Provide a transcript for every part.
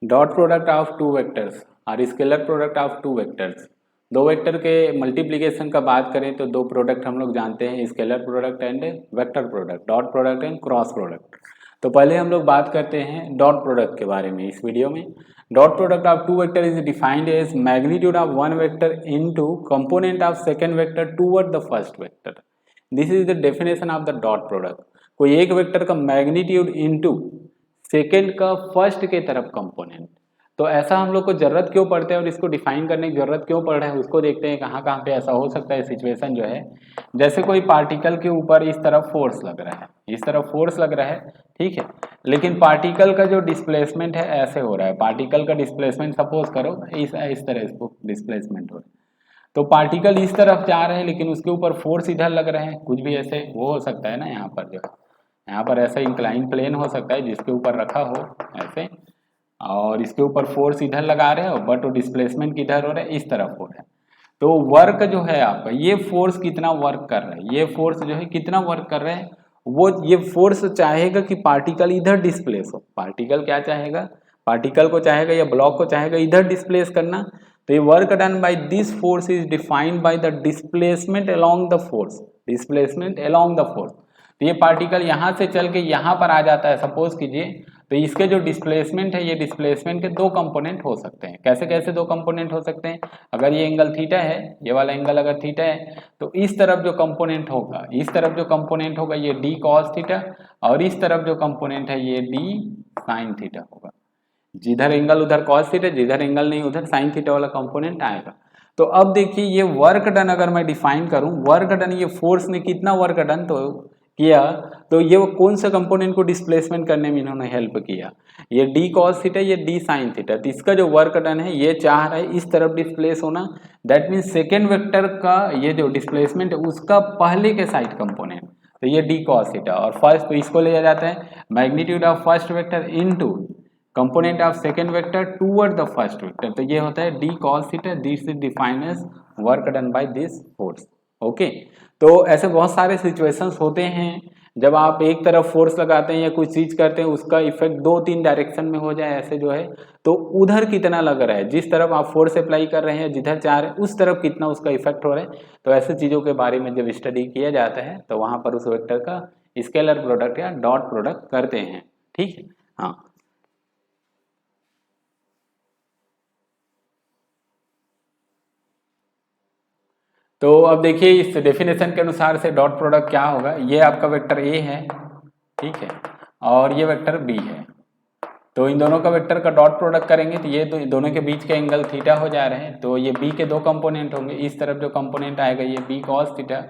Dot product of two vectors और scalar product of two vectors. दो vector के multiplication का बात करें तो दो प्रोडक्ट हम लोग जानते हैं, scalar product and vector product, dot product and cross product. तो पहले हम लोग बात करते हैं डॉट प्रोडक्ट के बारे में इस वीडियो में। Dot product of two vector is defined as magnitude of one vector into component of second vector toward the first vector. This is the definition of the dot product. कोई एक vector का magnitude into second का first के तरफ component. तो ऐसा हम लोग को जरूरत क्यों पड़ता है और इसको डिफाइन करने की जरूरत क्यों पड़ रहा है उसको देखते हैं कहाँ कहाँ पे ऐसा हो सकता है सिचुएशन जो है। जैसे कोई पार्टिकल के ऊपर इस तरफ फोर्स लग रहा है, इस तरफ फोर्स लग रहा है, ठीक है, लेकिन पार्टिकल का जो डिस्प्लेसमेंट है ऐसे हो रहा है। पार्टिकल का डिस्प्लेसमेंट सपोज करो इस तरह इसको डिस्प्लेसमेंट हो रहा है, तो पार्टिकल इस तरफ जा रहे हैं लेकिन उसके ऊपर फोर्स इधर लग रहे हैं, कुछ भी ऐसे वो हो सकता है ना। यहाँ पर जो है यहाँ पर ऐसा इंक्लाइन प्लेन हो सकता है जिसके ऊपर रखा हो ऐसे, और इसके ऊपर फोर्स इधर लगा रहे हो बट वो डिस्प्लेसमेंट किधर हो रहा है, इस तरफ हो रहा है। तो वर्क जो है आपका, ये फोर्स कितना वर्क कर रहा है, ये फोर्स जो है कितना वर्क कर रहा है, वो ये फोर्स चाहेगा कि पार्टिकल इधर डिस्प्लेस हो। पार्टिकल क्या चाहेगा, पार्टिकल को चाहेगा या ब्लॉक को चाहेगा इधर डिस्प्लेस करना। तो ये work done by this force is defined by the displacement along the force, displacement along the force. तो ये पार्टिकल यहाँ से चल के यहाँ पर आ जाता है सपोज कीजिए, तो इसके जो डिस्प्लेसमेंट है, ये डिस्प्लेसमेंट के दो कंपोनेंट हो सकते हैं। कैसे कैसे दो कंपोनेंट हो सकते हैं, अगर ये एंगल थीटा है, ये वाला एंगल अगर थीटा है, तो इस तरफ जो कंपोनेंट होगा, इस तरफ जो कंपोनेंट होगा ये डी कॉस थीटा, और इस तरफ जो कंपोनेंट है ये डी साइन थीटा होगा। जिधर एंगल उधर कॉस थीटा, जिधर एंगल नहीं उधर साइन थीटा वाला कंपोनेंट आएगा। तो अब देखिए ये वर्क डन अगर मैं डिफाइन करूं, वर्क डन, ये फोर्स ने कितना वर्क डन तो किया, तो ये वो कौन सा कंपोनेंट को डिस्प्लेसमेंट करने में इन्होंने हेल्प किया, ये डी कॉस थीटा, ये डी साइन थीटा। तो इसका जो वर्क डन है ये चाह रहा है इस तरफ डिस्प्लेस होना, दैट मीन्स सेकेंड वेक्टर का ये जो डिस्प्लेसमेंट है उसका पहले के साइड कंपोनेंट, तो ये डी कॉस थीटा। और फर्स्ट तो इसको लिया जाता है magnitude of first vector into component of second vector toward the first vector, तो ये होता है D cos theta. This is defined as work done by this force. Okay, तो ऐसे बहुत सारे सिचुएशंस होते हैं जब आप एक तरफ फोर्स लगाते हैं या कुछ चीज करते हैं, उसका इफेक्ट दो तीन डायरेक्शन में हो जाए ऐसे जो है, तो उधर कितना लग रहा है, जिस तरफ आप फोर्स अप्लाई कर रहे हैं, जिधर चाह रहे हैं उस तरफ कितना उसका इफेक्ट हो रहा है। तो ऐसे चीजों के बारे में जब स्टडी किया जाता है तो वहां पर उस वेक्टर का स्केलर प्रोडक्ट या डॉट प्रोडक्ट करते हैं, ठीक है। हाँ, तो अब देखिए इस डेफिनेशन के अनुसार से डॉट प्रोडक्ट क्या होगा, ये आपका वेक्टर ए है, ठीक है, और ये वेक्टर बी है। तो इन दोनों का वेक्टर का डॉट प्रोडक्ट करेंगे तो ये दोनों के बीच के एंगल थीटा हो जा रहे हैं। तो ये बी के दो कंपोनेंट होंगे, इस तरफ जो कंपोनेंट आएगा ये बी कॉस थीटा,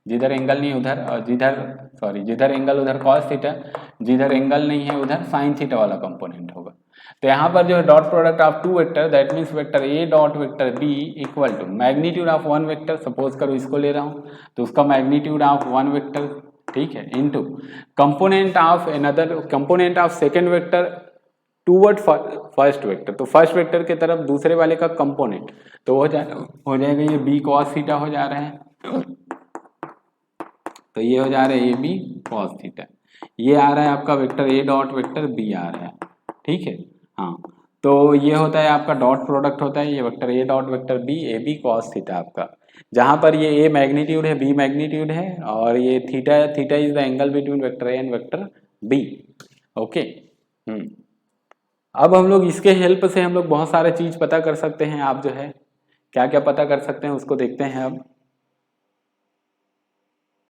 जिधर एंगल नहीं उधर, और जिधर एंगल उधर कॉस थीटा, जिधर एंगल नहीं है उधर साइन थीटा वाला कंपोनेंट होगा। तो यहाँ पर जो है dot product of two vector, that means vector A dot vector B equal to magnitude of one vector, suppose करो इसको ले रहा हूँ तो उसका मैग्नीट्यूड ऑफ वन वेक्टर, ठीक है, into component of another component of second vector toward first vector. तो फर्स्ट वेक्टर के तरफ दूसरे वाले का कंपोनेंट तो हो जाएगा ये बी कॉस थीटा हो जा रहा है, तो ये हो जा रहा है ए बी कॉस थीटा। ये आ रहा है आपका vector A dot vector B आ रहा है, ठीक है। हाँ, तो ये होता है आपका डॉट प्रोडक्ट होता है, ये vector A dot vector B A B cos theta आपका, जहाँ पर ये ए मैग्नीट्यूड है, बी मैग्नीट्यूड है, और ये theta, theta is the angle between vector A and vector B. Okay, अब हम लोग इसके हेल्प से हम लोग बहुत सारे चीज पता कर सकते हैं। आप जो है क्या क्या पता कर सकते हैं उसको देखते हैं अब।